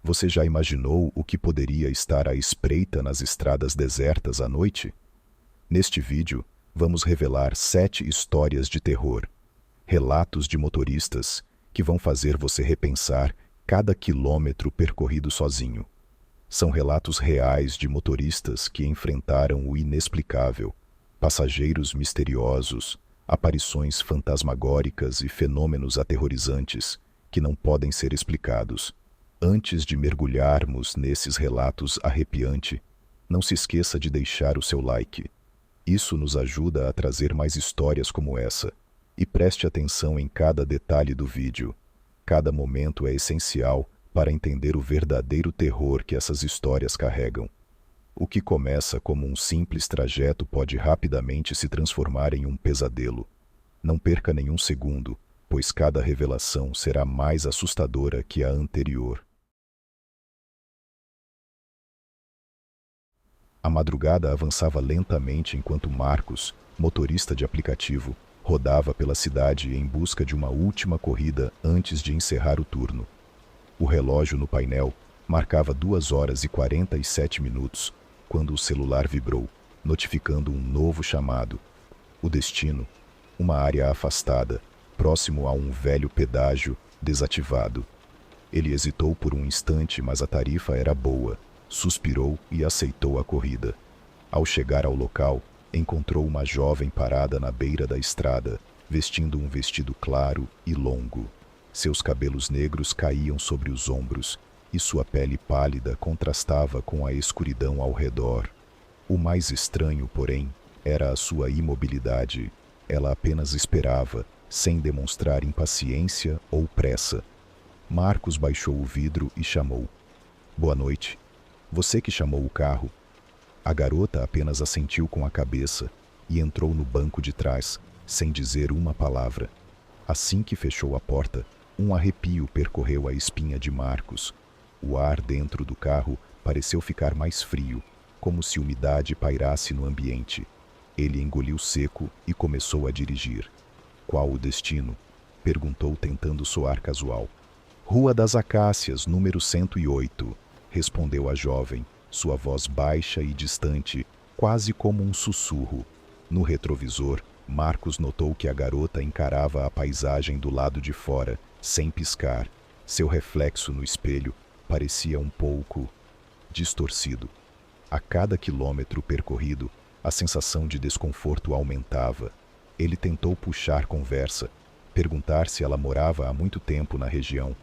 Você já imaginou o que poderia estar à espreita nas estradas desertas à noite? Neste vídeo, vamos revelar 7 histórias de terror, relatos de motoristas que vão fazer você repensar cada quilômetro percorrido sozinho. São relatos reais de motoristas que enfrentaram o inexplicável, passageiros misteriosos, aparições fantasmagóricas e fenômenos aterrorizantes que não podem ser explicados. Antes de mergulharmos nesses relatos arrepiantes, não se esqueça de deixar o seu like. Isso nos ajuda a trazer mais histórias como essa. E preste atenção em cada detalhe do vídeo. Cada momento é essencial para entender o verdadeiro terror que essas histórias carregam. O que começa como um simples trajeto pode rapidamente se transformar em um pesadelo. Não perca nenhum segundo, pois cada revelação será mais assustadora que a anterior. A madrugada avançava lentamente enquanto Marcos, motorista de aplicativo, rodava pela cidade em busca de uma última corrida antes de encerrar o turno. O relógio no painel marcava 2 horas e 47 minutos, quando o celular vibrou, notificando um novo chamado. O destino, uma área afastada, próximo a um velho pedágio desativado. Ele hesitou por um instante, mas a tarifa era boa. Suspirou e aceitou a corrida. Ao chegar ao local, encontrou uma jovem parada na beira da estrada, vestindo um vestido claro e longo. Seus cabelos negros caíam sobre os ombros, e sua pele pálida contrastava com a escuridão ao redor. O mais estranho, porém, era a sua imobilidade. Ela apenas esperava, sem demonstrar impaciência ou pressa. Marcos baixou o vidro e chamou. "Boa noite. Você que chamou o carro?" A garota apenas assentiu com a cabeça e entrou no banco de trás, sem dizer uma palavra. Assim que fechou a porta, um arrepio percorreu a espinha de Marcos. O ar dentro do carro pareceu ficar mais frio, como se umidade pairasse no ambiente. Ele engoliu seco e começou a dirigir. "Qual o destino?" perguntou, tentando soar casual. "Rua das Acácias, número 108, respondeu a jovem, sua voz baixa e distante, quase como um sussurro. No retrovisor, Marcos notou que a garota encarava a paisagem do lado de fora, sem piscar. Seu reflexo no espelho parecia um pouco distorcido. A cada quilômetro percorrido, a sensação de desconforto aumentava. Ele tentou puxar conversa, perguntar se ela morava há muito tempo na região,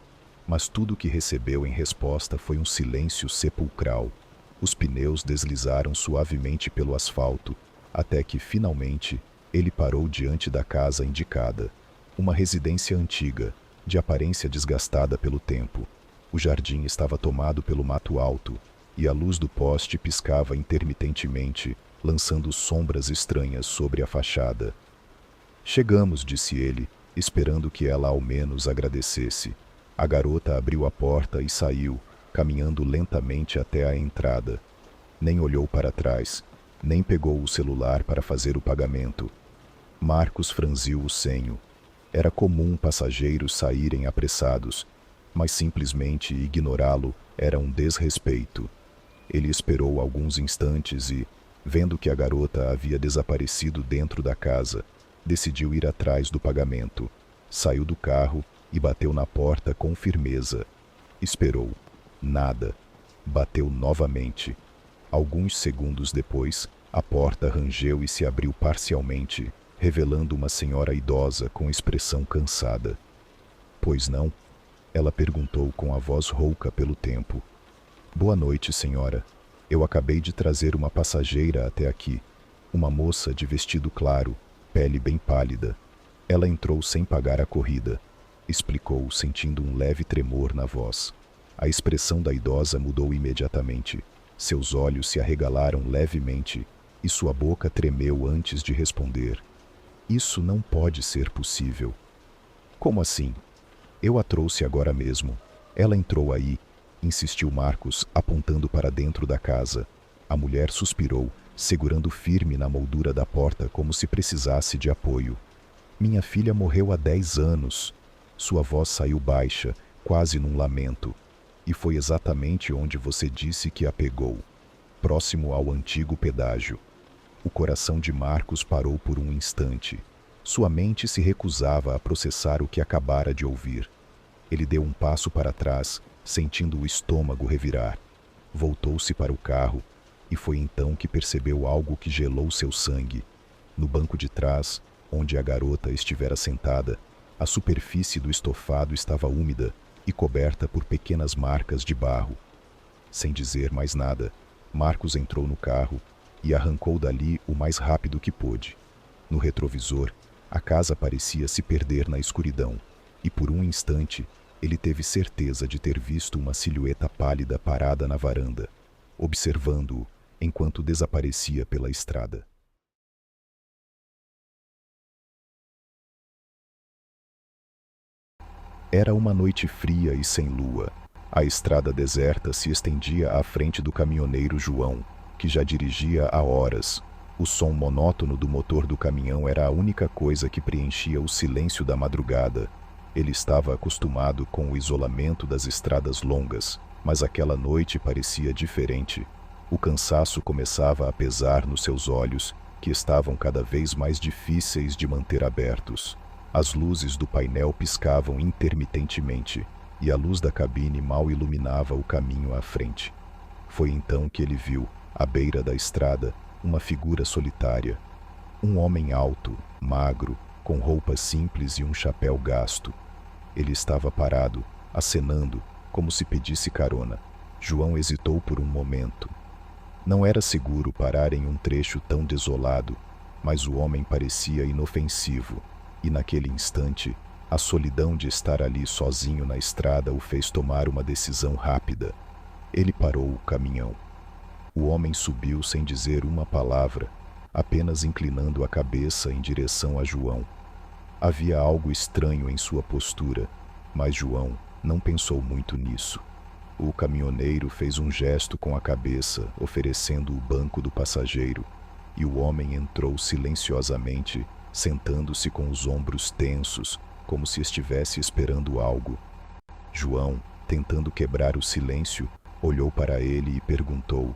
mas tudo o que recebeu em resposta foi um silêncio sepulcral. Os pneus deslizaram suavemente pelo asfalto, até que, finalmente, ele parou diante da casa indicada. Uma residência antiga, de aparência desgastada pelo tempo. O jardim estava tomado pelo mato alto, e a luz do poste piscava intermitentemente, lançando sombras estranhas sobre a fachada. "Chegamos", disse ele, esperando que ela ao menos agradecesse. A garota abriu a porta e saiu, caminhando lentamente até a entrada. Nem olhou para trás, nem pegou o celular para fazer o pagamento. Marcos franziu o senho. Era comum passageiros saírem apressados, mas simplesmente ignorá-lo era um desrespeito. Ele esperou alguns instantes e, vendo que a garota havia desaparecido dentro da casa, decidiu ir atrás do pagamento. Saiu do carro e bateu na porta com firmeza. Esperou. Nada. Bateu novamente. Alguns segundos depois, a porta rangeu e se abriu parcialmente, revelando uma senhora idosa com expressão cansada. "Pois não?" ela perguntou com a voz rouca pelo tempo. "Boa noite, senhora. Eu acabei de trazer uma passageira até aqui. Uma moça de vestido claro, pele bem pálida. Ela entrou sem pagar a corrida", explicou, sentindo um leve tremor na voz. A expressão da idosa mudou imediatamente. Seus olhos se arregalaram levemente e sua boca tremeu antes de responder. "Isso não pode ser possível." "Como assim?" "Eu a trouxe agora mesmo. Ela entrou aí", insistiu Marcos, apontando para dentro da casa. A mulher suspirou, segurando firme na moldura da porta como se precisasse de apoio. "Minha filha morreu há 10 anos. Sua voz saiu baixa, quase num lamento. E foi exatamente onde você disse que a pegou, próximo ao antigo pedágio. O coração de Marcos parou por um instante. Sua mente se recusava a processar o que acabara de ouvir. Ele deu um passo para trás, sentindo o estômago revirar. Voltou-se para o carro, e foi então que percebeu algo que gelou seu sangue. No banco de trás, onde a garota estivera sentada, a superfície do estofado estava úmida e coberta por pequenas marcas de barro. Sem dizer mais nada, Marcos entrou no carro e arrancou dali o mais rápido que pôde. No retrovisor, a casa parecia se perder na escuridão, e por um instante ele teve certeza de ter visto uma silhueta pálida parada na varanda, observando-o enquanto desaparecia pela estrada. Era uma noite fria e sem lua. A estrada deserta se estendia à frente do caminhoneiro João, que já dirigia há horas. O som monótono do motor do caminhão era a única coisa que preenchia o silêncio da madrugada. Ele estava acostumado com o isolamento das estradas longas, mas aquela noite parecia diferente. O cansaço começava a pesar nos seus olhos, que estavam cada vez mais difíceis de manter abertos. As luzes do painel piscavam intermitentemente, e a luz da cabine mal iluminava o caminho à frente. Foi então que ele viu, à beira da estrada, uma figura solitária. Um homem alto, magro, com roupas simples e um chapéu gasto. Ele estava parado, acenando, como se pedisse carona. João hesitou por um momento. Não era seguro parar em um trecho tão desolado, mas o homem parecia inofensivo, e naquele instante, a solidão de estar ali sozinho na estrada o fez tomar uma decisão rápida. Ele parou o caminhão. O homem subiu sem dizer uma palavra, apenas inclinando a cabeça em direção a João. Havia algo estranho em sua postura, mas João não pensou muito nisso. O caminhoneiro fez um gesto com a cabeça, oferecendo o banco do passageiro, e o homem entrou silenciosamente, sentando-se com os ombros tensos, como se estivesse esperando algo. João, tentando quebrar o silêncio, olhou para ele e perguntou: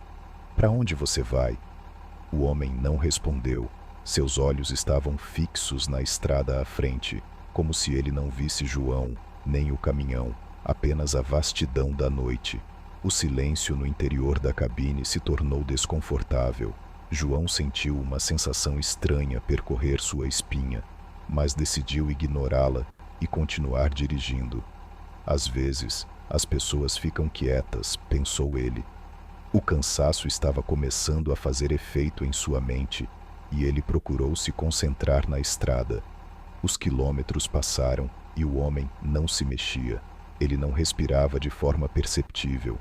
"Para onde você vai?" O homem não respondeu. Seus olhos estavam fixos na estrada à frente, como se ele não visse João, nem o caminhão, apenas a vastidão da noite. O silêncio no interior da cabine se tornou desconfortável. João sentiu uma sensação estranha percorrer sua espinha, mas decidiu ignorá-la e continuar dirigindo. Às vezes, as pessoas ficam quietas, pensou ele. O cansaço estava começando a fazer efeito em sua mente, e ele procurou se concentrar na estrada. Os quilômetros passaram e o homem não se mexia. Ele não respirava de forma perceptível,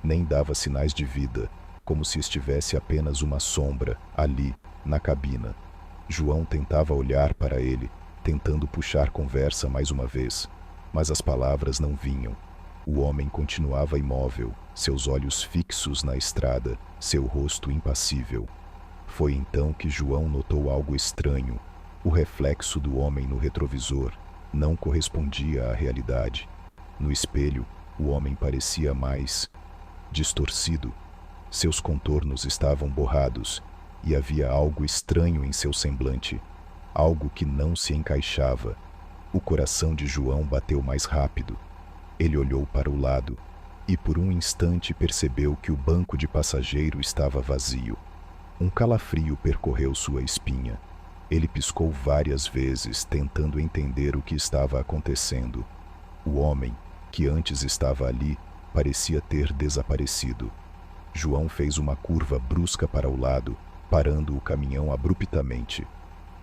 nem dava sinais de vida, como se estivesse apenas uma sombra, ali, na cabina. João tentava olhar para ele, tentando puxar conversa mais uma vez, mas as palavras não vinham. O homem continuava imóvel, seus olhos fixos na estrada, seu rosto impassível. Foi então que João notou algo estranho. O reflexo do homem no retrovisor não correspondia à realidade. No espelho, o homem parecia mais distorcido. Seus contornos estavam borrados e havia algo estranho em seu semblante, algo que não se encaixava. O coração de João bateu mais rápido. Ele olhou para o lado e por um instante percebeu que o banco de passageiro estava vazio. Um calafrio percorreu sua espinha. Ele piscou várias vezes, tentando entender o que estava acontecendo. O homem, que antes estava ali, parecia ter desaparecido. João fez uma curva brusca para o lado, parando o caminhão abruptamente.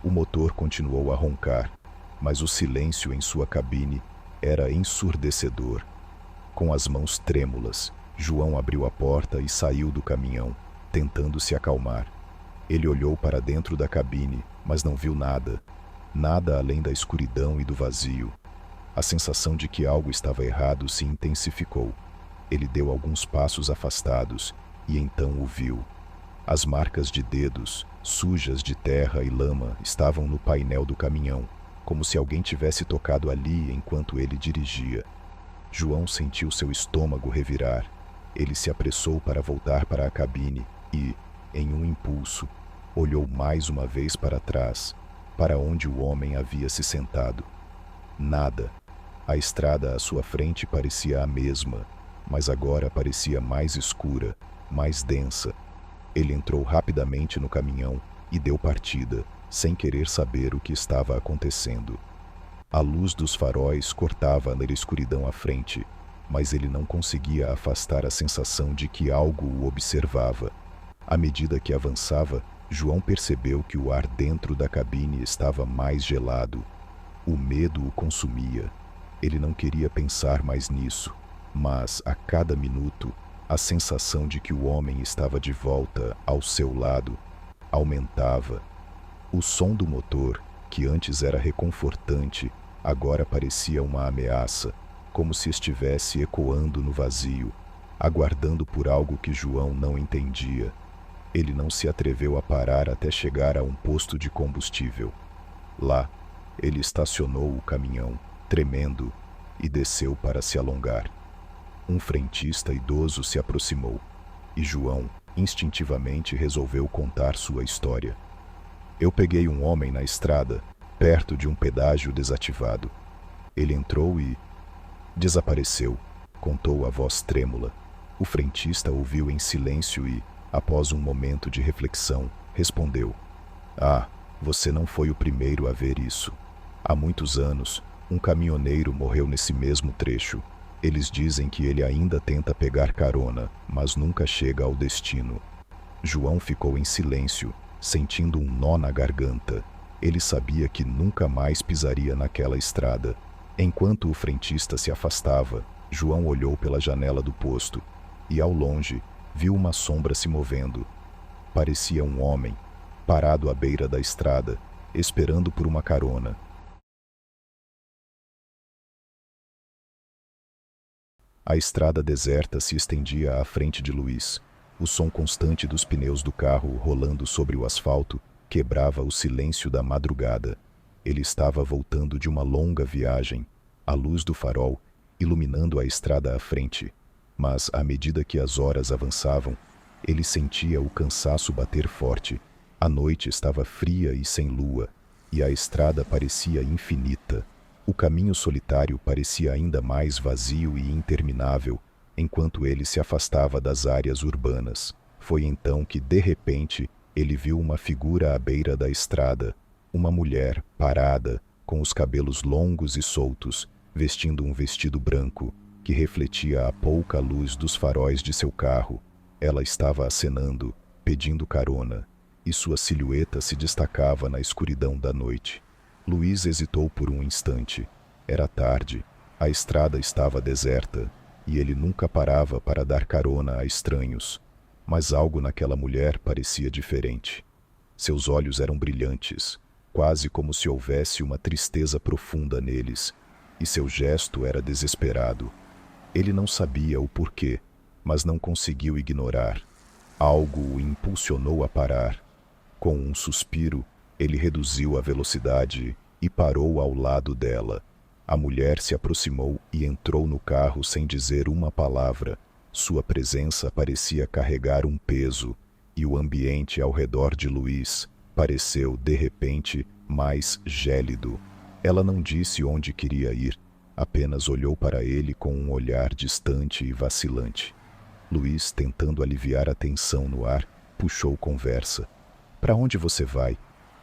O motor continuou a roncar, mas o silêncio em sua cabine era ensurdecedor. Com as mãos trêmulas, João abriu a porta e saiu do caminhão, tentando se acalmar. Ele olhou para dentro da cabine, mas não viu nada. Nada além da escuridão e do vazio. A sensação de que algo estava errado se intensificou. Ele deu alguns passos afastados e então o viu. As marcas de dedos, sujas de terra e lama, estavam no painel do caminhão, como se alguém tivesse tocado ali enquanto ele dirigia. João sentiu seu estômago revirar. Ele se apressou para voltar para a cabine e, em um impulso, olhou mais uma vez para trás, para onde o homem havia se sentado. Nada. A estrada à sua frente parecia a mesma, mas agora parecia mais escura, mais densa. Ele entrou rapidamente no caminhão e deu partida, sem querer saber o que estava acontecendo. A luz dos faróis cortava na escuridão à frente, mas ele não conseguia afastar a sensação de que algo o observava. À medida que avançava, João percebeu que o ar dentro da cabine estava mais gelado. O medo o consumia. Ele não queria pensar mais nisso, mas, a cada minuto, a sensação de que o homem estava de volta ao seu lado aumentava. O som do motor, que antes era reconfortante, agora parecia uma ameaça, como se estivesse ecoando no vazio, aguardando por algo que João não entendia. Ele não se atreveu a parar até chegar a um posto de combustível. Lá, ele estacionou o caminhão, tremendo, e desceu para se alongar. Um frentista idoso se aproximou, e João, instintivamente, resolveu contar sua história. Eu peguei um homem na estrada, perto de um pedágio desativado. Ele entrou e desapareceu, contou a voz trêmula. O frentista ouviu em silêncio e, após um momento de reflexão, respondeu: Ah, você não foi o primeiro a ver isso. Há muitos anos, um caminhoneiro morreu nesse mesmo trecho. Eles dizem que ele ainda tenta pegar carona, mas nunca chega ao destino. João ficou em silêncio, sentindo um nó na garganta. Ele sabia que nunca mais pisaria naquela estrada. Enquanto o frentista se afastava, João olhou pela janela do posto e, ao longe, viu uma sombra se movendo. Parecia um homem, parado à beira da estrada, esperando por uma carona. A estrada deserta se estendia à frente de Luiz. O som constante dos pneus do carro rolando sobre o asfalto quebrava o silêncio da madrugada. Ele estava voltando de uma longa viagem, a luz do farol iluminando a estrada à frente. Mas, à medida que as horas avançavam, ele sentia o cansaço bater forte. A noite estava fria e sem lua, e a estrada parecia infinita. O caminho solitário parecia ainda mais vazio e interminável, enquanto ele se afastava das áreas urbanas. Foi então que, de repente, ele viu uma figura à beira da estrada, uma mulher parada, com os cabelos longos e soltos, vestindo um vestido branco, que refletia a pouca luz dos faróis de seu carro. Ela estava acenando, pedindo carona, e sua silhueta se destacava na escuridão da noite. Luiz hesitou por um instante. Era tarde, a estrada estava deserta, e ele nunca parava para dar carona a estranhos. Mas algo naquela mulher parecia diferente. Seus olhos eram brilhantes, quase como se houvesse uma tristeza profunda neles, e seu gesto era desesperado. Ele não sabia o porquê, mas não conseguiu ignorar. Algo o impulsionou a parar. Com um suspiro, ele reduziu a velocidade e parou ao lado dela. A mulher se aproximou e entrou no carro sem dizer uma palavra. Sua presença parecia carregar um peso, e o ambiente ao redor de Luiz pareceu, de repente, mais gélido. Ela não disse onde queria ir, apenas olhou para ele com um olhar distante e vacilante. Luiz, tentando aliviar a tensão no ar, puxou conversa. "Para onde você vai?"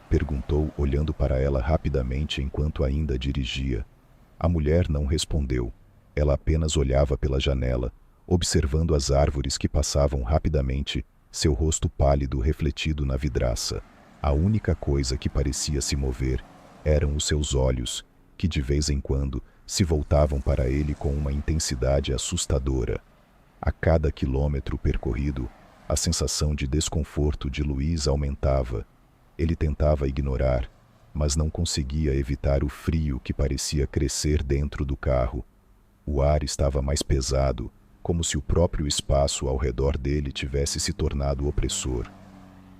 perguntou, olhando para ela rapidamente enquanto ainda dirigia. A mulher não respondeu. Ela apenas olhava pela janela, observando as árvores que passavam rapidamente, seu rosto pálido refletido na vidraça. A única coisa que parecia se mover eram os seus olhos, que de vez em quando se voltavam para ele com uma intensidade assustadora. A cada quilômetro percorrido, a sensação de desconforto de Luiz aumentava. Ele tentava ignorar, mas não conseguia evitar o frio que parecia crescer dentro do carro. O ar estava mais pesado, como se o próprio espaço ao redor dele tivesse se tornado opressor.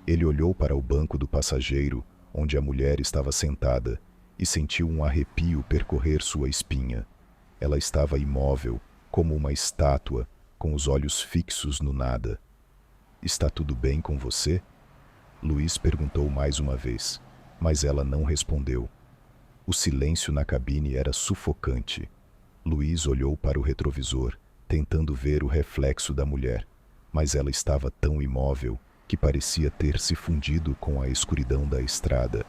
Ele olhou para o banco do passageiro, onde a mulher estava sentada, e sentiu um arrepio percorrer sua espinha. Ela estava imóvel, como uma estátua, com os olhos fixos no nada. Está tudo bem com você? Luiz perguntou mais uma vez, mas ela não respondeu. O silêncio na cabine era sufocante. Luiz olhou para o retrovisor, tentando ver o reflexo da mulher, mas ela estava tão imóvel que parecia ter se fundido com a escuridão da estrada.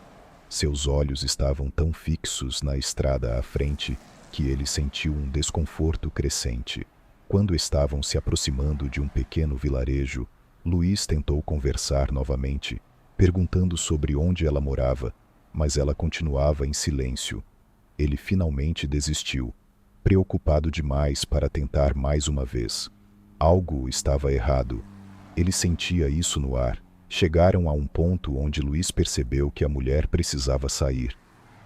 Seus olhos estavam tão fixos na estrada à frente que ele sentiu um desconforto crescente. Quando estavam se aproximando de um pequeno vilarejo, Luiz tentou conversar novamente, perguntando sobre onde ela morava, mas ela continuava em silêncio. Ele finalmente desistiu, preocupado demais para tentar mais uma vez. Algo estava errado. Ele sentia isso no ar. Chegaram a um ponto onde Luiz percebeu que a mulher precisava sair.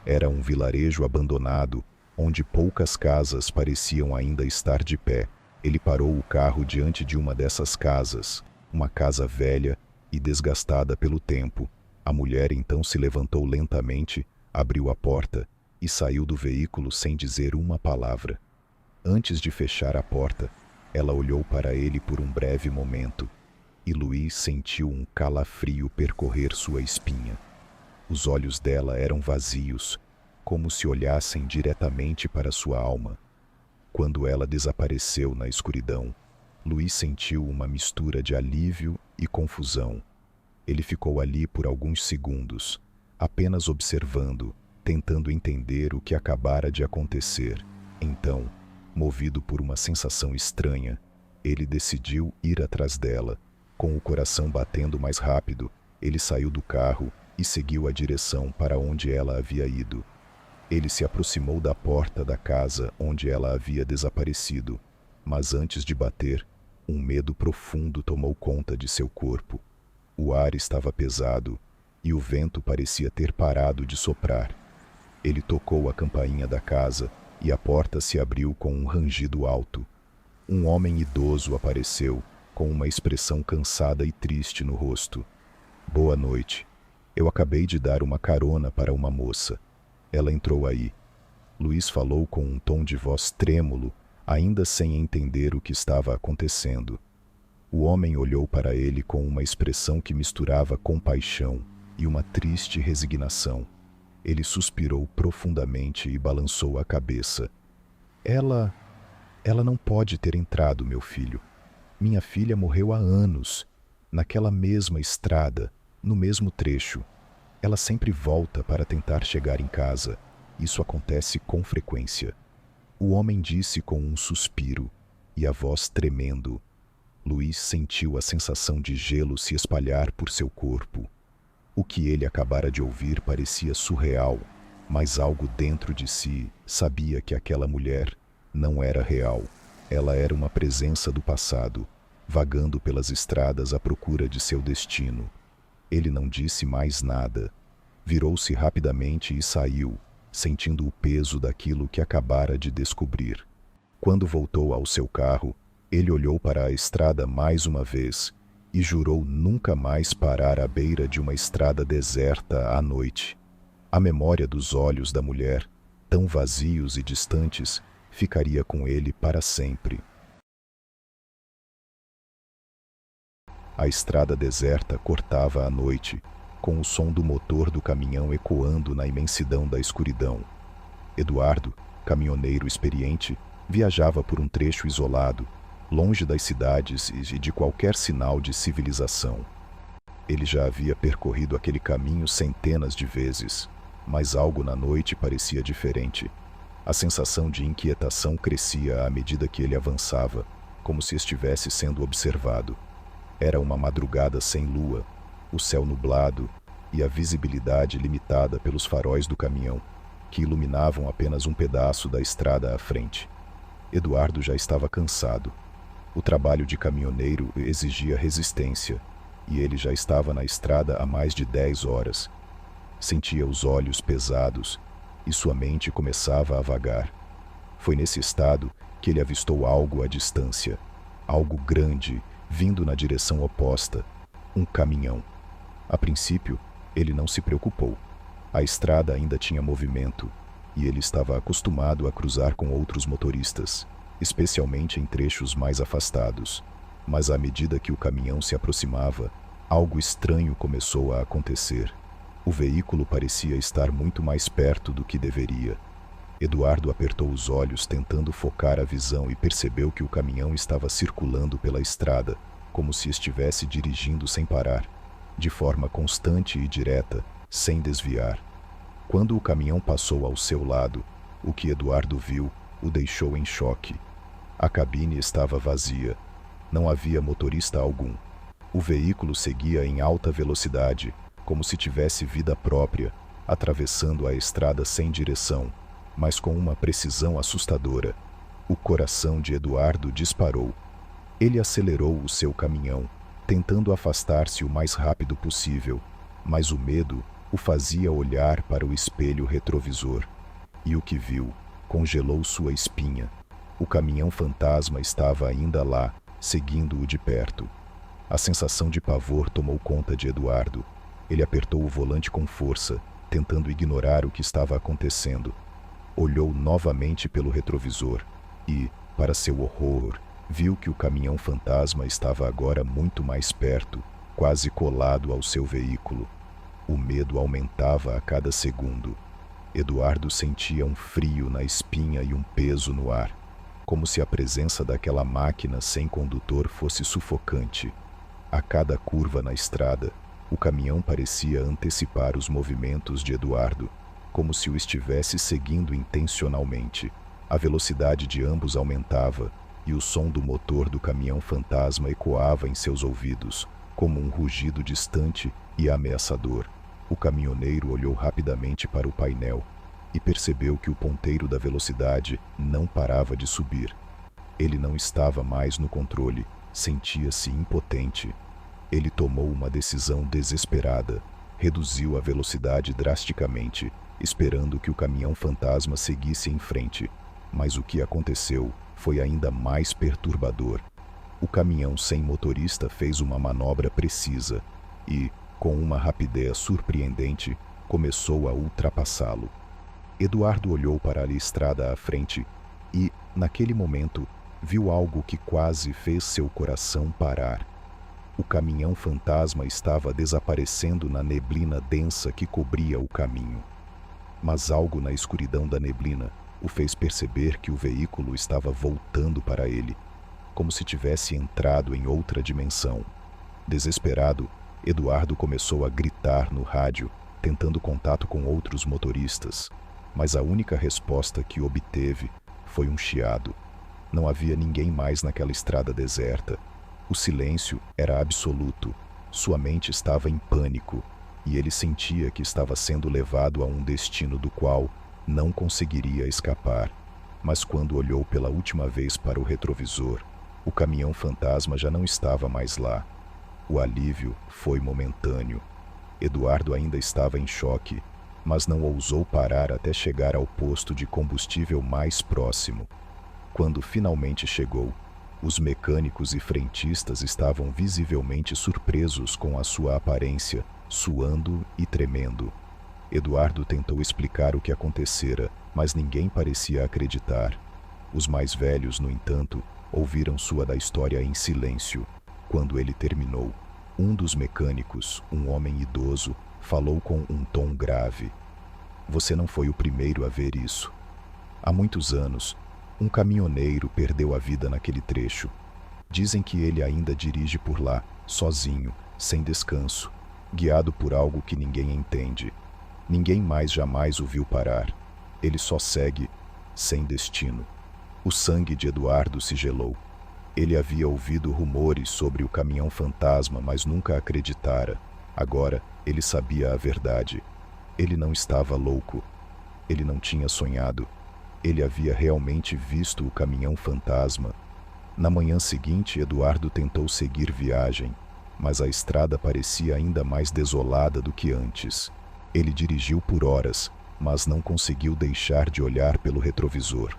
Era um vilarejo abandonado, onde poucas casas pareciam ainda estar de pé. Ele parou o carro diante de uma dessas casas, uma casa velha e desgastada pelo tempo. A mulher então se levantou lentamente, abriu a porta e saiu do veículo sem dizer uma palavra. Antes de fechar a porta, ela olhou para ele por um breve momento, e Luiz sentiu um calafrio percorrer sua espinha. Os olhos dela eram vazios, como se olhassem diretamente para sua alma. Quando ela desapareceu na escuridão, Luiz sentiu uma mistura de alívio e confusão. Ele ficou ali por alguns segundos, apenas observando, tentando entender o que acabara de acontecer. Então, movido por uma sensação estranha, ele decidiu ir atrás dela. Com o coração batendo mais rápido, ele saiu do carro e seguiu a direção para onde ela havia ido. Ele se aproximou da porta da casa onde ela havia desaparecido, mas antes de bater, um medo profundo tomou conta de seu corpo. O ar estava pesado e o vento parecia ter parado de soprar. Ele tocou a campainha da casa e a porta se abriu com um rangido alto. Um homem idoso apareceu, com uma expressão cansada e triste no rosto. Boa noite. Eu acabei de dar uma carona para uma moça. Ela entrou aí. Luiz falou com um tom de voz trêmulo, ainda sem entender o que estava acontecendo. O homem olhou para ele com uma expressão que misturava compaixão e uma triste resignação. Ele suspirou profundamente e balançou a cabeça. Ela não pode ter entrado, meu filho. Minha filha morreu há anos, naquela mesma estrada, no mesmo trecho. Ela sempre volta para tentar chegar em casa. Isso acontece com frequência. O homem disse com um suspiro e a voz tremendo. Luiz sentiu a sensação de gelo se espalhar por seu corpo. O que ele acabara de ouvir parecia surreal, mas algo dentro de si sabia que aquela mulher não era real. Ela era uma presença do passado, vagando pelas estradas à procura de seu destino. Ele não disse mais nada. Virou-se rapidamente e saiu, sentindo o peso daquilo que acabara de descobrir. Quando voltou ao seu carro, ele olhou para a estrada mais uma vez e jurou nunca mais parar à beira de uma estrada deserta à noite. A memória dos olhos da mulher, tão vazios e distantes, ficaria com ele para sempre. A estrada deserta cortava a noite, com o som do motor do caminhão ecoando na imensidão da escuridão. Eduardo, caminhoneiro experiente, viajava por um trecho isolado, longe das cidades e de qualquer sinal de civilização. Ele já havia percorrido aquele caminho centenas de vezes, mas algo na noite parecia diferente. A sensação de inquietação crescia à medida que ele avançava, como se estivesse sendo observado. Era uma madrugada sem lua, o céu nublado e a visibilidade limitada pelos faróis do caminhão, que iluminavam apenas um pedaço da estrada à frente. Eduardo já estava cansado. O trabalho de caminhoneiro exigia resistência, e ele já estava na estrada há mais de 10 horas. Sentia os olhos pesados e sua mente começava a vagar. Foi nesse estado que ele avistou algo à distância, algo grande, vindo na direção oposta, um caminhão. A princípio, ele não se preocupou. A estrada ainda tinha movimento, e ele estava acostumado a cruzar com outros motoristas, especialmente em trechos mais afastados. Mas à medida que o caminhão se aproximava, algo estranho começou a acontecer. O veículo parecia estar muito mais perto do que deveria. Eduardo apertou os olhos tentando focar a visão e percebeu que o caminhão estava circulando pela estrada, como se estivesse dirigindo sem parar, de forma constante e direta, sem desviar. Quando o caminhão passou ao seu lado, o que Eduardo viu o deixou em choque. A cabine estava vazia. Não havia motorista algum. O veículo seguia em alta velocidade, como se tivesse vida própria, atravessando a estrada sem direção, mas com uma precisão assustadora. O coração de Eduardo disparou. Ele acelerou o seu caminhão, tentando afastar-se o mais rápido possível, mas o medo o fazia olhar para o espelho retrovisor. E o que viu congelou sua espinha. O caminhão fantasma estava ainda lá, seguindo-o de perto. A sensação de pavor tomou conta de Eduardo. Ele apertou o volante com força, tentando ignorar o que estava acontecendo. Olhou novamente pelo retrovisor e, para seu horror, viu que o caminhão fantasma estava agora muito mais perto, quase colado ao seu veículo. O medo aumentava a cada segundo. Eduardo sentia um frio na espinha e um peso no ar, como se a presença daquela máquina sem condutor fosse sufocante. A cada curva na estrada, o caminhão parecia antecipar os movimentos de Eduardo, como se o estivesse seguindo intencionalmente. A velocidade de ambos aumentava, e o som do motor do caminhão fantasma ecoava em seus ouvidos, como um rugido distante e ameaçador. O caminhoneiro olhou rapidamente para o painel e percebeu que o ponteiro da velocidade não parava de subir. Ele não estava mais no controle, sentia-se impotente. Ele tomou uma decisão desesperada, reduziu a velocidade drasticamente, esperando que o caminhão fantasma seguisse em frente. Mas o que aconteceu foi ainda mais perturbador. O caminhão sem motorista fez uma manobra precisa e, com uma rapidez surpreendente, começou a ultrapassá-lo. Eduardo olhou para a estrada à frente e, naquele momento, viu algo que quase fez seu coração parar. O caminhão fantasma estava desaparecendo na neblina densa que cobria o caminho. Mas algo na escuridão da neblina o fez perceber que o veículo estava voltando para ele, como se tivesse entrado em outra dimensão. Desesperado, Eduardo começou a gritar no rádio, tentando contato com outros motoristas, mas a única resposta que obteve foi um chiado. Não havia ninguém mais naquela estrada deserta. O silêncio era absoluto. Sua mente estava em pânico, e ele sentia que estava sendo levado a um destino do qual não conseguiria escapar. Mas quando olhou pela última vez para o retrovisor, o caminhão fantasma já não estava mais lá. O alívio foi momentâneo. Eduardo ainda estava em choque, mas não ousou parar até chegar ao posto de combustível mais próximo. Quando finalmente chegou, os mecânicos e frentistas estavam visivelmente surpresos com a sua aparência, suando e tremendo. Eduardo tentou explicar o que acontecera, mas ninguém parecia acreditar. Os mais velhos, no entanto, ouviram sua da história em silêncio. Quando ele terminou, um dos mecânicos, um homem idoso, falou com um tom grave. Você não foi o primeiro a ver isso. Há muitos anos, um caminhoneiro perdeu a vida naquele trecho. Dizem que ele ainda dirige por lá, sozinho, sem descanso, guiado por algo que ninguém entende. Ninguém mais jamais o viu parar. Ele só segue, sem destino. O sangue de Eduardo se gelou. Ele havia ouvido rumores sobre o caminhão fantasma, mas nunca acreditara. Agora, ele sabia a verdade. Ele não estava louco. Ele não tinha sonhado. Ele havia realmente visto o caminhão fantasma. Na manhã seguinte, Eduardo tentou seguir viagem, mas a estrada parecia ainda mais desolada do que antes. Ele dirigiu por horas, mas não conseguiu deixar de olhar pelo retrovisor.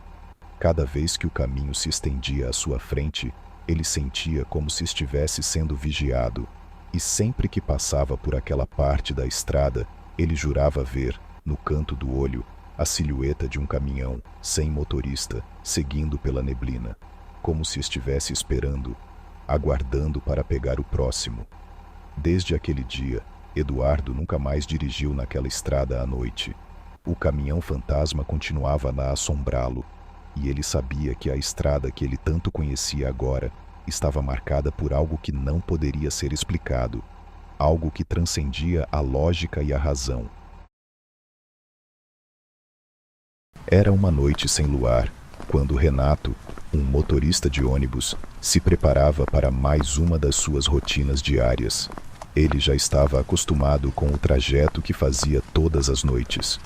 Cada vez que o caminho se estendia à sua frente, ele sentia como se estivesse sendo vigiado, e sempre que passava por aquela parte da estrada, ele jurava ver, no canto do olho, a silhueta de um caminhão, sem motorista, seguindo pela neblina, como se estivesse esperando, aguardando para pegar o próximo. Desde aquele dia, Eduardo nunca mais dirigiu naquela estrada à noite. O caminhão fantasma continuava a assombrá-lo, e ele sabia que a estrada que ele tanto conhecia agora estava marcada por algo que não poderia ser explicado, algo que transcendia a lógica e a razão. Era uma noite sem luar, quando Renato, um motorista de ônibus, se preparava para mais uma das suas rotinas diárias. Ele já estava acostumado com o trajeto que fazia todas as noites.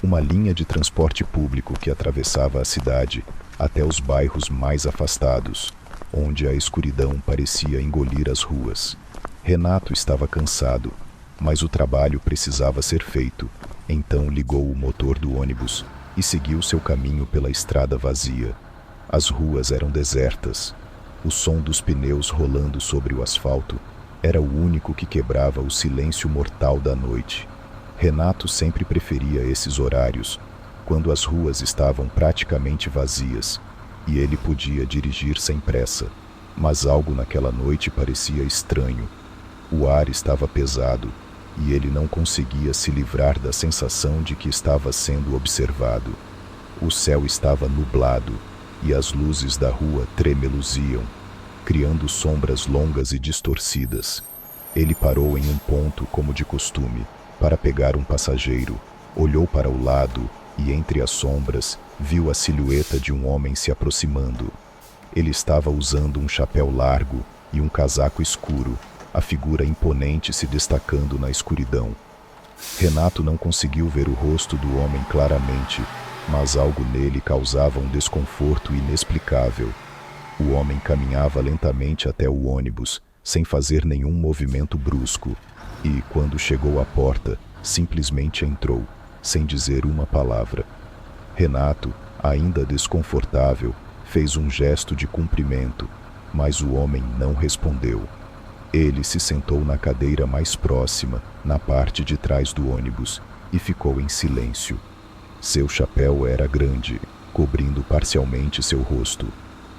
Uma linha de transporte público que atravessava a cidade até os bairros mais afastados, onde a escuridão parecia engolir as ruas. Renato estava cansado, mas o trabalho precisava ser feito, então ligou o motor do ônibus e seguiu seu caminho pela estrada vazia. As ruas eram desertas. O som dos pneus rolando sobre o asfalto era o único que quebrava o silêncio mortal da noite. Renato sempre preferia esses horários, quando as ruas estavam praticamente vazias e ele podia dirigir sem pressa. Mas algo naquela noite parecia estranho. O ar estava pesado e ele não conseguia se livrar da sensação de que estava sendo observado. O céu estava nublado e as luzes da rua tremeluziam, criando sombras longas e distorcidas. Ele parou em um ponto como de costume, para pegar um passageiro, olhou para o lado e, entre as sombras, viu a silhueta de um homem se aproximando. Ele estava usando um chapéu largo e um casaco escuro, a figura imponente se destacando na escuridão. Renato não conseguiu ver o rosto do homem claramente, mas algo nele causava um desconforto inexplicável. O homem caminhava lentamente até o ônibus, sem fazer nenhum movimento brusco, e, quando chegou à porta, simplesmente entrou, sem dizer uma palavra. Renato, ainda desconfortável, fez um gesto de cumprimento, mas o homem não respondeu. Ele se sentou na cadeira mais próxima, na parte de trás do ônibus, e ficou em silêncio. Seu chapéu era grande, cobrindo parcialmente seu rosto,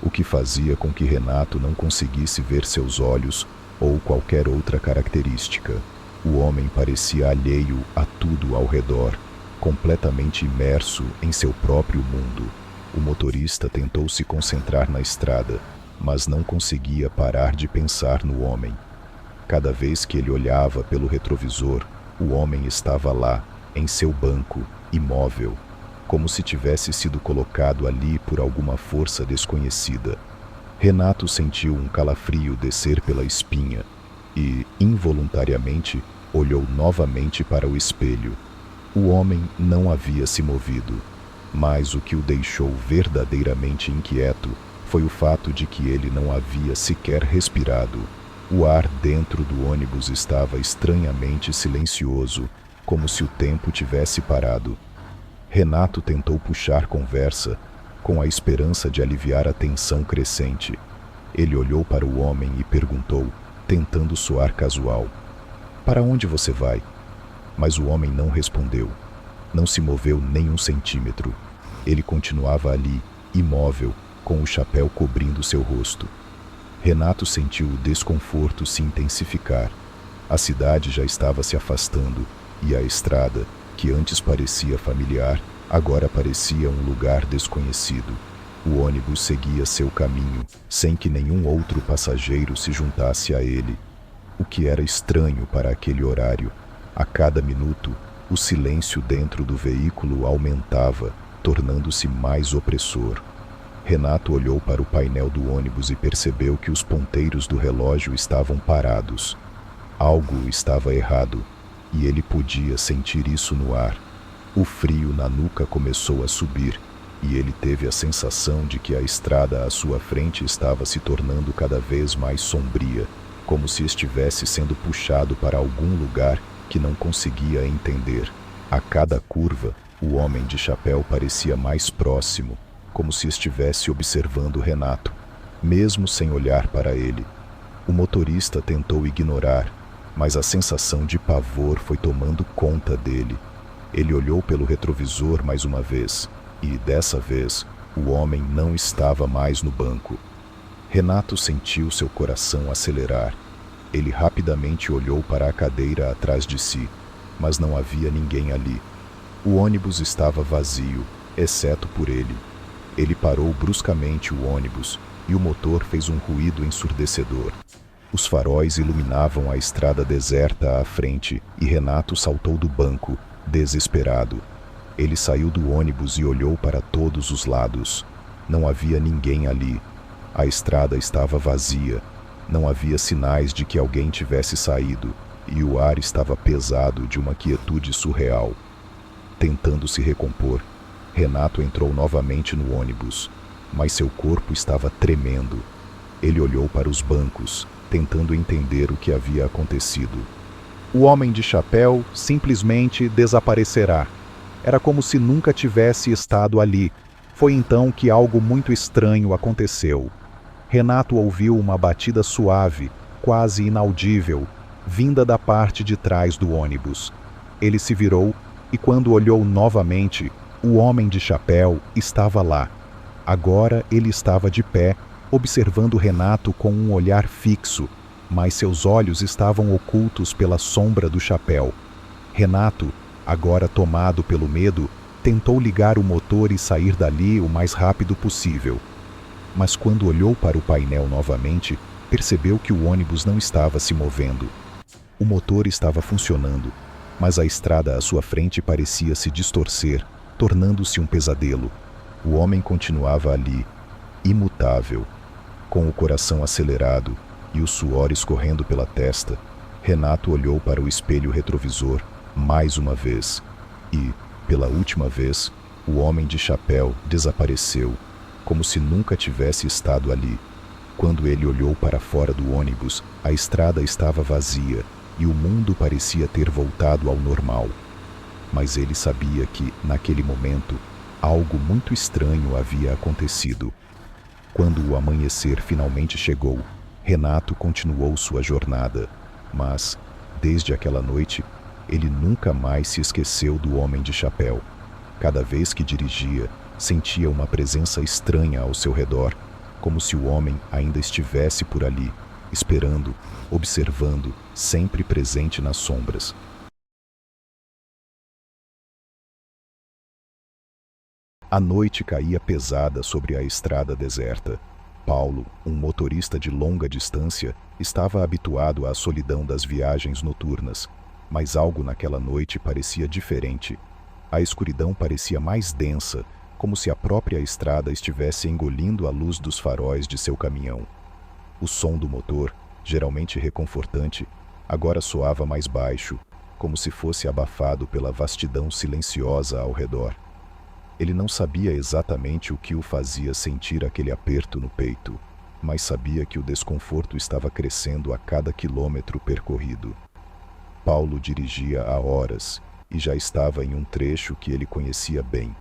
o que fazia com que Renato não conseguisse ver seus olhos ou qualquer outra característica. O homem parecia alheio a tudo ao redor, completamente imerso em seu próprio mundo. O motorista tentou se concentrar na estrada, mas não conseguia parar de pensar no homem. Cada vez que ele olhava pelo retrovisor, o homem estava lá, em seu banco, imóvel, como se tivesse sido colocado ali por alguma força desconhecida. Renato sentiu um calafrio descer pela espinha e, involuntariamente, olhou novamente para o espelho. O homem não havia se movido, mas o que o deixou verdadeiramente inquieto foi o fato de que ele não havia sequer respirado. O ar dentro do ônibus estava estranhamente silencioso, como se o tempo tivesse parado. Renato tentou puxar conversa, com a esperança de aliviar a tensão crescente. Ele olhou para o homem e perguntou, tentando soar casual: "Para onde você vai?" Mas o homem não respondeu. Não se moveu nem um centímetro. Ele continuava ali, imóvel, com o chapéu cobrindo seu rosto. Renato sentiu o desconforto se intensificar. A cidade já estava se afastando, e a estrada, que antes parecia familiar, agora parecia um lugar desconhecido. O ônibus seguia seu caminho, sem que nenhum outro passageiro se juntasse a ele, o que era estranho para aquele horário. A cada minuto, o silêncio dentro do veículo aumentava, tornando-se mais opressor. Renato olhou para o painel do ônibus e percebeu que os ponteiros do relógio estavam parados. Algo estava errado, e ele podia sentir isso no ar. O frio na nuca começou a subir, e ele teve a sensação de que a estrada à sua frente estava se tornando cada vez mais sombria, como se estivesse sendo puxado para algum lugar que não conseguia entender. A cada curva, o homem de chapéu parecia mais próximo, como se estivesse observando Renato, mesmo sem olhar para ele. O motorista tentou ignorar, mas a sensação de pavor foi tomando conta dele. Ele olhou pelo retrovisor mais uma vez, e, dessa vez, o homem não estava mais no banco. Renato sentiu seu coração acelerar. Ele rapidamente olhou para a cadeira atrás de si, mas não havia ninguém ali. O ônibus estava vazio, exceto por ele. Ele parou bruscamente o ônibus e o motor fez um ruído ensurdecedor. Os faróis iluminavam a estrada deserta à frente e Renato saltou do banco, desesperado. Ele saiu do ônibus e olhou para todos os lados. Não havia ninguém ali. A estrada estava vazia. Não havia sinais de que alguém tivesse saído, e o ar estava pesado de uma quietude surreal. Tentando se recompor, Renato entrou novamente no ônibus, mas seu corpo estava tremendo. Ele olhou para os bancos, tentando entender o que havia acontecido. O homem de chapéu simplesmente desaparecerá. Era como se nunca tivesse estado ali. Foi então que algo muito estranho aconteceu. Renato ouviu uma batida suave, quase inaudível, vinda da parte de trás do ônibus. Ele se virou e, quando olhou novamente, o homem de chapéu estava lá. Agora ele estava de pé, observando Renato com um olhar fixo, mas seus olhos estavam ocultos pela sombra do chapéu. Renato, agora tomado pelo medo, tentou ligar o motor e sair dali o mais rápido possível. Mas quando olhou para o painel novamente, percebeu que o ônibus não estava se movendo. O motor estava funcionando, mas a estrada à sua frente parecia se distorcer, tornando-se um pesadelo. O homem continuava ali, imutável. Com o coração acelerado e o suor escorrendo pela testa, Renato olhou para o espelho retrovisor mais uma vez e, pela última vez, o homem de chapéu desapareceu, como se nunca tivesse estado ali. Quando ele olhou para fora do ônibus, a estrada estava vazia e o mundo parecia ter voltado ao normal. Mas ele sabia que, naquele momento, algo muito estranho havia acontecido. Quando o amanhecer finalmente chegou, Renato continuou sua jornada, mas, desde aquela noite, ele nunca mais se esqueceu do homem de chapéu. Cada vez que dirigia, sentia uma presença estranha ao seu redor, como se o homem ainda estivesse por ali, esperando, observando, sempre presente nas sombras. A noite caía pesada sobre a estrada deserta. Paulo, um motorista de longa distância, estava habituado à solidão das viagens noturnas, mas algo naquela noite parecia diferente. A escuridão parecia mais densa, como se a própria estrada estivesse engolindo a luz dos faróis de seu caminhão. O som do motor, geralmente reconfortante, agora soava mais baixo, como se fosse abafado pela vastidão silenciosa ao redor. Ele não sabia exatamente o que o fazia sentir aquele aperto no peito, mas sabia que o desconforto estava crescendo a cada quilômetro percorrido. Paulo dirigia há horas e já estava em um trecho que ele conhecia bem.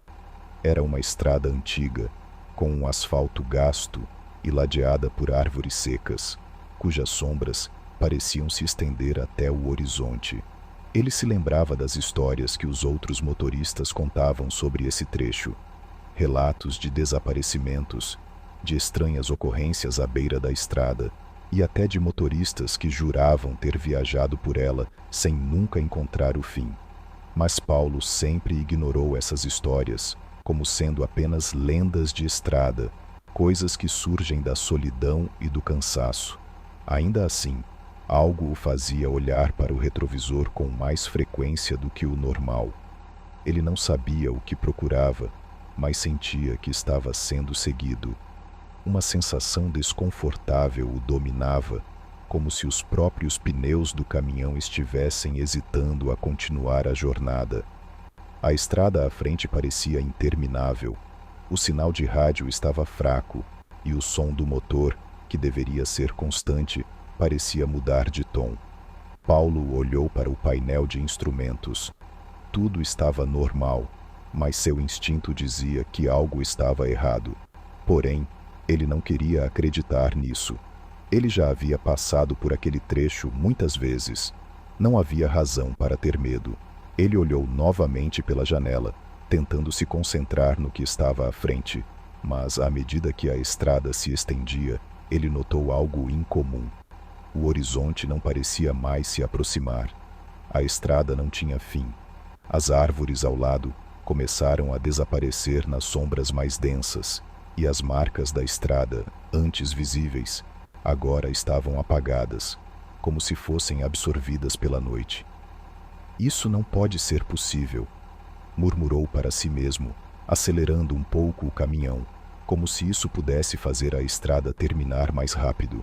Era uma estrada antiga, com um asfalto gasto e ladeada por árvores secas, cujas sombras pareciam se estender até o horizonte. Ele se lembrava das histórias que os outros motoristas contavam sobre esse trecho, relatos de desaparecimentos, de estranhas ocorrências à beira da estrada e até de motoristas que juravam ter viajado por ela sem nunca encontrar o fim. Mas Paulo sempre ignorou essas histórias, como sendo apenas lendas de estrada, coisas que surgem da solidão e do cansaço. Ainda assim, algo o fazia olhar para o retrovisor com mais frequência do que o normal. Ele não sabia o que procurava, mas sentia que estava sendo seguido. Uma sensação desconfortável o dominava, como se os próprios pneus do caminhão estivessem hesitando a continuar a jornada. A estrada à frente parecia interminável. O sinal de rádio estava fraco e o som do motor, que deveria ser constante, parecia mudar de tom. Paulo olhou para o painel de instrumentos. Tudo estava normal, mas seu instinto dizia que algo estava errado. Porém, ele não queria acreditar nisso. Ele já havia passado por aquele trecho muitas vezes. Não havia razão para ter medo. Ele olhou novamente pela janela, tentando se concentrar no que estava à frente, mas à medida que a estrada se estendia, ele notou algo incomum. O horizonte não parecia mais se aproximar. A estrada não tinha fim. As árvores ao lado começaram a desaparecer nas sombras mais densas, e as marcas da estrada, antes visíveis, agora estavam apagadas, como se fossem absorvidas pela noite. Isso não pode ser possível, murmurou para si mesmo, acelerando um pouco o caminhão, como se isso pudesse fazer a estrada terminar mais rápido.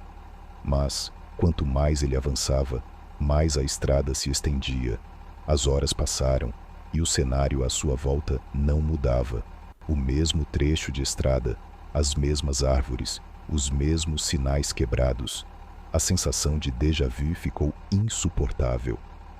Mas, quanto mais ele avançava, mais a estrada se estendia. As horas passaram e o cenário à sua volta não mudava. O mesmo trecho de estrada, as mesmas árvores, os mesmos sinais quebrados. A sensação de déjà-vu ficou insuportável.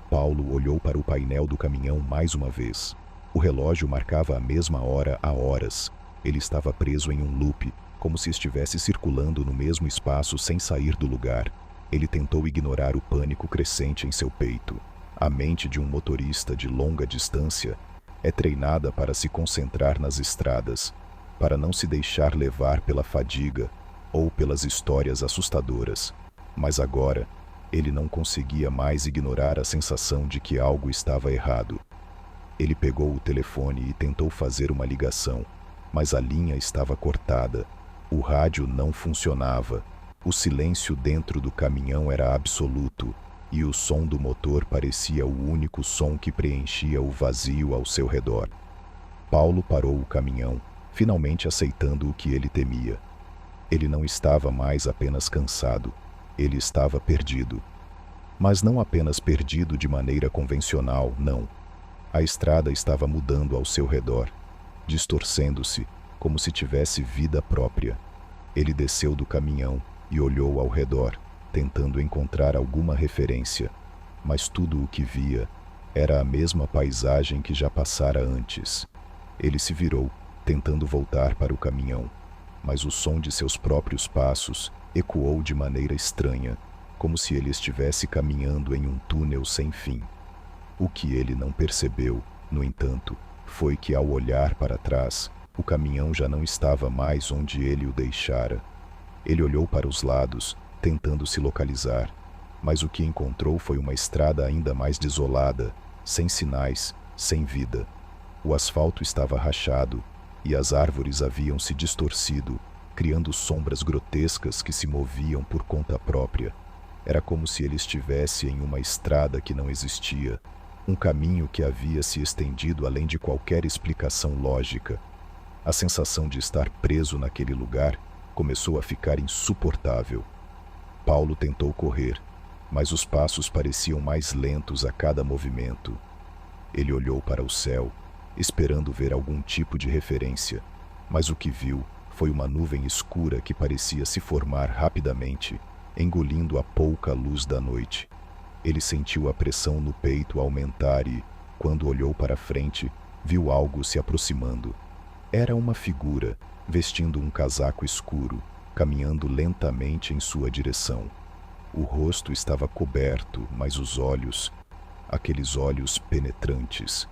Paulo olhou para o painel do caminhão mais uma vez. O relógio marcava a mesma hora há horas. Ele estava preso em um loop, como se estivesse circulando no mesmo espaço sem sair do lugar. Ele tentou ignorar o pânico crescente em seu peito. A mente de um motorista de longa distância é treinada para se concentrar nas estradas, para não se deixar levar pela fadiga ou pelas histórias assustadoras. Mas agora, ele não conseguia mais ignorar a sensação de que algo estava errado. Ele pegou o telefone e tentou fazer uma ligação, mas a linha estava cortada. O rádio não funcionava. O silêncio dentro do caminhão era absoluto, e o som do motor parecia o único som que preenchia o vazio ao seu redor. Paulo parou o caminhão, finalmente aceitando o que ele temia. Ele não estava mais apenas cansado, ele estava perdido. Mas não apenas perdido de maneira convencional, não. A estrada estava mudando ao seu redor, distorcendo-se, como se tivesse vida própria. Ele desceu do caminhão e olhou ao redor, tentando encontrar alguma referência, mas tudo o que via era a mesma paisagem que já passara antes. Ele se virou, tentando voltar para o caminhão, mas o som de seus próprios passos ecoou de maneira estranha, como se ele estivesse caminhando em um túnel sem fim. O que ele não percebeu, no entanto, foi que ao olhar para trás, o caminhão já não estava mais onde ele o deixara. Ele olhou para os lados, tentando se localizar, mas o que encontrou foi uma estrada ainda mais desolada, sem sinais, sem vida. O asfalto estava rachado e as árvores haviam se distorcido, criando sombras grotescas que se moviam por conta própria. Era como se ele estivesse em uma estrada que não existia, um caminho que havia se estendido além de qualquer explicação lógica. A sensação de estar preso naquele lugar começou a ficar insuportável. Paulo tentou correr, mas os passos pareciam mais lentos a cada movimento. Ele olhou para o céu, esperando ver algum tipo de referência, mas o que viu foi uma nuvem escura que parecia se formar rapidamente, engolindo a pouca luz da noite. Ele sentiu a pressão no peito aumentar e, quando olhou para frente, viu algo se aproximando. Era uma figura, vestindo um casaco escuro, caminhando lentamente em sua direção. O rosto estava coberto, mas os olhos, aqueles olhos penetrantes.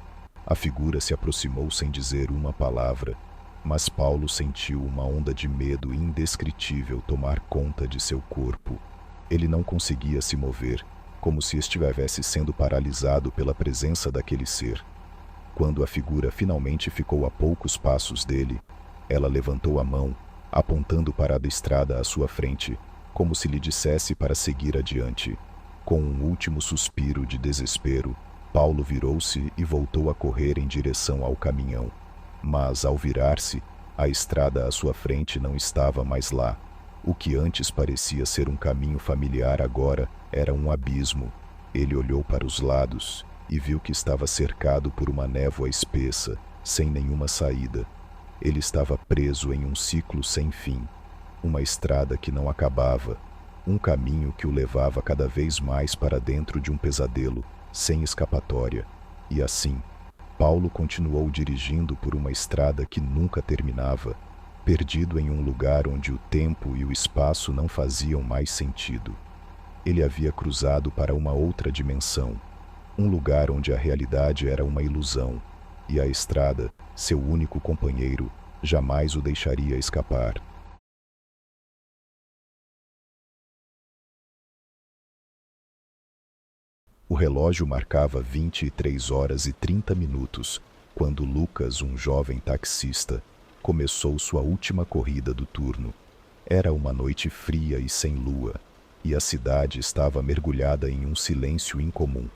A figura se aproximou sem dizer uma palavra, mas Paulo sentiu uma onda de medo indescritível tomar conta de seu corpo. Ele não conseguia se mover, como se estivesse sendo paralisado pela presença daquele ser. Quando a figura finalmente ficou a poucos passos dele, ela levantou a mão, apontando para a estrada à sua frente, como se lhe dissesse para seguir adiante. Com um último suspiro de desespero, Paulo virou-se e voltou a correr em direção ao caminhão. Mas, ao virar-se, a estrada à sua frente não estava mais lá. O que antes parecia ser um caminho familiar agora era um abismo. Ele olhou para os lados e viu que estava cercado por uma névoa espessa, sem nenhuma saída. Ele estava preso em um ciclo sem fim, uma estrada que não acabava, um caminho que o levava cada vez mais para dentro de um pesadelo, sem escapatória. E assim, Paulo continuou dirigindo por uma estrada que nunca terminava, perdido em um lugar onde o tempo e o espaço não faziam mais sentido. Ele havia cruzado para uma outra dimensão, Um lugar onde a realidade era uma ilusão, e a estrada, seu único companheiro, jamais o deixaria escapar. O relógio marcava 23 horas e 30 minutos, quando Lucas, um jovem taxista, começou sua última corrida do turno. Era uma noite fria e sem lua, e a cidade estava mergulhada em um silêncio incomum.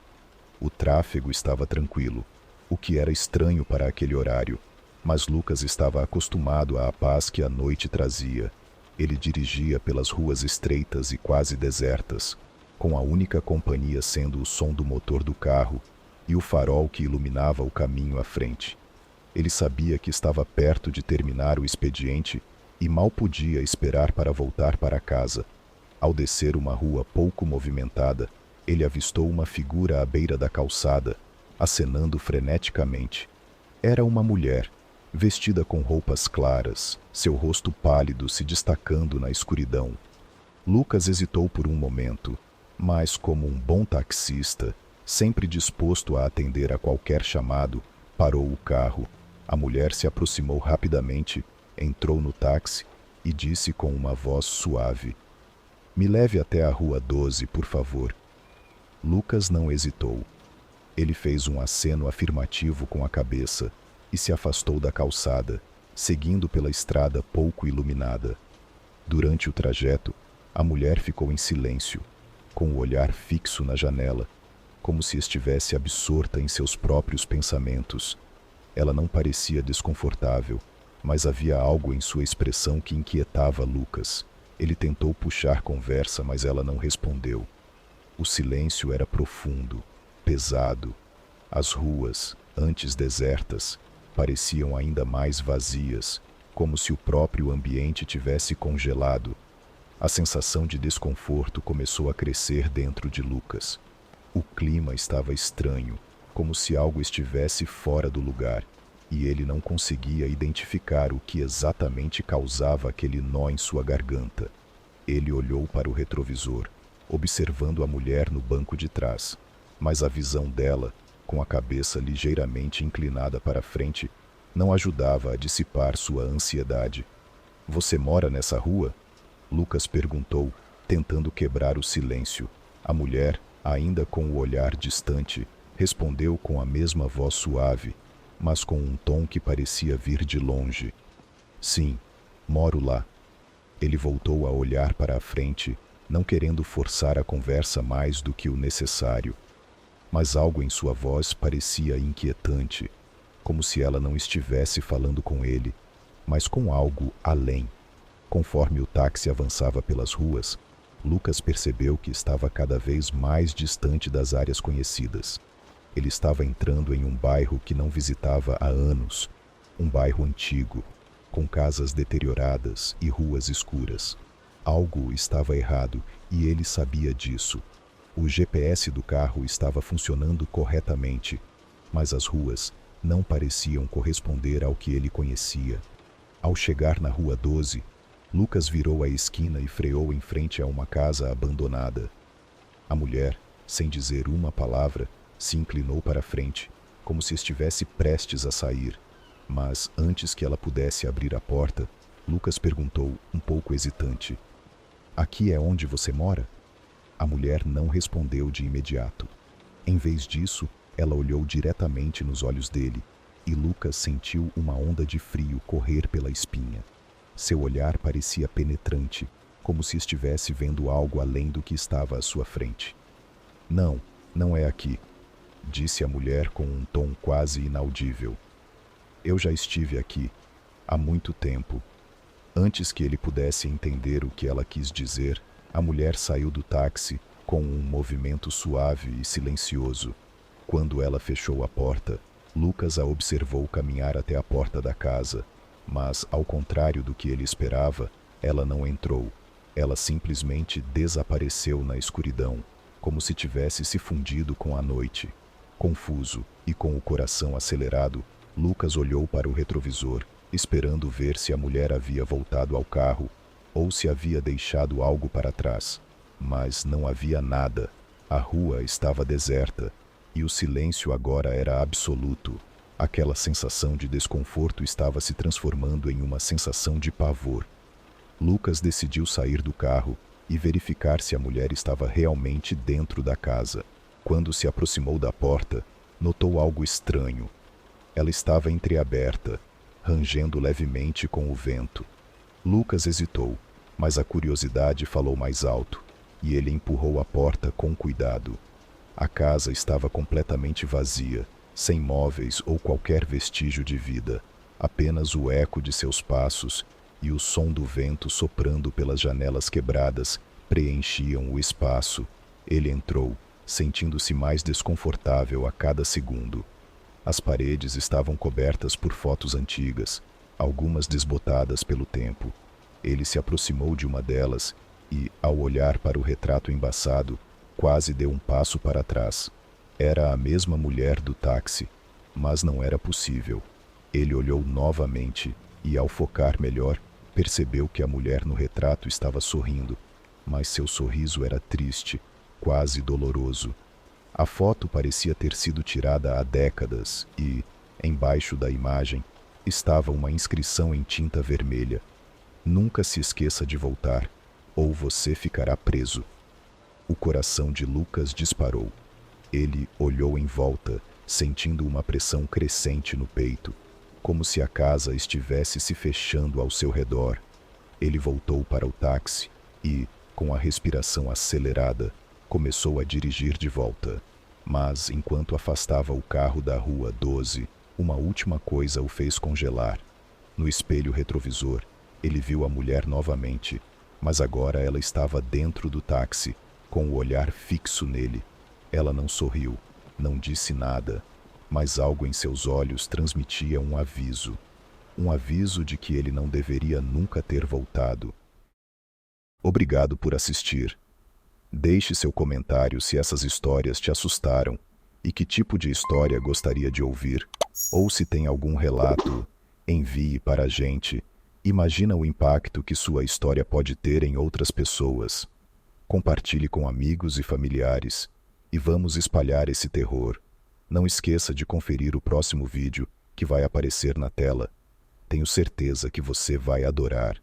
O tráfego estava tranquilo, o que era estranho para aquele horário, mas Lucas estava acostumado à paz que a noite trazia. Ele dirigia pelas ruas estreitas e quase desertas, com a única companhia sendo o som do motor do carro e o farol que iluminava o caminho à frente. Ele sabia que estava perto de terminar o expediente e mal podia esperar para voltar para casa. Ao descer uma rua pouco movimentada, ele avistou uma figura à beira da calçada, acenando freneticamente. Era uma mulher, vestida com roupas claras, seu rosto pálido se destacando na escuridão. Lucas hesitou por um momento, mas como um bom taxista, sempre disposto a atender a qualquer chamado, parou o carro. A mulher se aproximou rapidamente, entrou no táxi e disse com uma voz suave: "Me leve até a Rua 12, por favor." Lucas não hesitou. Ele fez um aceno afirmativo com a cabeça e se afastou da calçada, seguindo pela estrada pouco iluminada. Durante o trajeto, a mulher ficou em silêncio, com o olhar fixo na janela, como se estivesse absorta em seus próprios pensamentos. Ela não parecia desconfortável, mas havia algo em sua expressão que inquietava Lucas. Ele tentou puxar conversa, mas ela não respondeu. O silêncio era profundo, pesado. As ruas, antes desertas, pareciam ainda mais vazias, como se o próprio ambiente tivesse congelado. A sensação de desconforto começou a crescer dentro de Lucas. O clima estava estranho, como se algo estivesse fora do lugar, e ele não conseguia identificar o que exatamente causava aquele nó em sua garganta. Ele olhou para o retrovisor, observando a mulher no banco de trás, mas a visão dela, com a cabeça ligeiramente inclinada para frente, não ajudava a dissipar sua ansiedade. "Você mora nessa rua?" Lucas perguntou, tentando quebrar o silêncio. A mulher, ainda com o olhar distante, respondeu com a mesma voz suave, mas com um tom que parecia vir de longe. "Sim, moro lá." Ele voltou a olhar para a frente, não querendo forçar a conversa mais do que o necessário. Mas algo em sua voz parecia inquietante, como se ela não estivesse falando com ele, mas com algo além. Conforme o táxi avançava pelas ruas, Lucas percebeu que estava cada vez mais distante das áreas conhecidas. Ele estava entrando em um bairro que não visitava há anos, um bairro antigo, com casas deterioradas e ruas escuras. Algo estava errado e ele sabia disso. O GPS do carro estava funcionando corretamente, mas as ruas não pareciam corresponder ao que ele conhecia. Ao chegar na Rua 12, Lucas virou a esquina e freou em frente a uma casa abandonada. A mulher, sem dizer uma palavra, se inclinou para a frente, como se estivesse prestes a sair. Mas antes que ela pudesse abrir a porta, Lucas perguntou, um pouco hesitante: "Aqui é onde você mora?" A mulher não respondeu de imediato. Em vez disso, ela olhou diretamente nos olhos dele, e Lucas sentiu uma onda de frio correr pela espinha. Seu olhar parecia penetrante, como se estivesse vendo algo além do que estava à sua frente. "Não, não é aqui", disse a mulher com um tom quase inaudível. "Eu já estive aqui, há muito tempo." Antes que ele pudesse entender o que ela quis dizer, a mulher saiu do táxi com um movimento suave e silencioso. Quando ela fechou a porta, Lucas a observou caminhar até a porta da casa, mas, ao contrário do que ele esperava, ela não entrou. Ela simplesmente desapareceu na escuridão, como se tivesse se fundido com a noite. Confuso e com o coração acelerado, Lucas olhou para o retrovisor, esperando ver se a mulher havia voltado ao carro ou se havia deixado algo para trás. Mas não havia nada. A rua estava deserta e o silêncio agora era absoluto. Aquela sensação de desconforto estava se transformando em uma sensação de pavor. Lucas decidiu sair do carro e verificar se a mulher estava realmente dentro da casa. Quando se aproximou da porta, notou algo estranho. Ela estava entreaberta, rangendo levemente com o vento. Lucas hesitou, mas a curiosidade falou mais alto, e ele empurrou a porta com cuidado. A casa estava completamente vazia, sem móveis ou qualquer vestígio de vida, apenas o eco de seus passos e o som do vento soprando pelas janelas quebradas preenchiam o espaço. Ele entrou, sentindo-se mais desconfortável a cada segundo. As paredes estavam cobertas por fotos antigas, algumas desbotadas pelo tempo. Ele se aproximou de uma delas e, ao olhar para o retrato embaçado, quase deu um passo para trás. Era a mesma mulher do táxi, mas não era possível. Ele olhou novamente e, ao focar melhor, percebeu que a mulher no retrato estava sorrindo, mas seu sorriso era triste, quase doloroso. A foto parecia ter sido tirada há décadas e, embaixo da imagem, estava uma inscrição em tinta vermelha: "Nunca se esqueça de voltar, ou você ficará preso." O coração de Lucas disparou. Ele olhou em volta, sentindo uma pressão crescente no peito, como se a casa estivesse se fechando ao seu redor. Ele voltou para o táxi e, com a respiração acelerada, começou a dirigir de volta. Mas, enquanto afastava o carro da Rua 12, uma última coisa o fez congelar. No espelho retrovisor, ele viu a mulher novamente, mas agora ela estava dentro do táxi, com o olhar fixo nele. Ela não sorriu, não disse nada, mas algo em seus olhos transmitia um aviso. Um aviso de que ele não deveria nunca ter voltado. Obrigado por assistir. Deixe seu comentário se essas histórias te assustaram e que tipo de história gostaria de ouvir, ou se tem algum relato, envie para a gente. Imagina o impacto que sua história pode ter em outras pessoas. Compartilhe com amigos e familiares e vamos espalhar esse terror. Não esqueça de conferir o próximo vídeo que vai aparecer na tela. Tenho certeza que você vai adorar.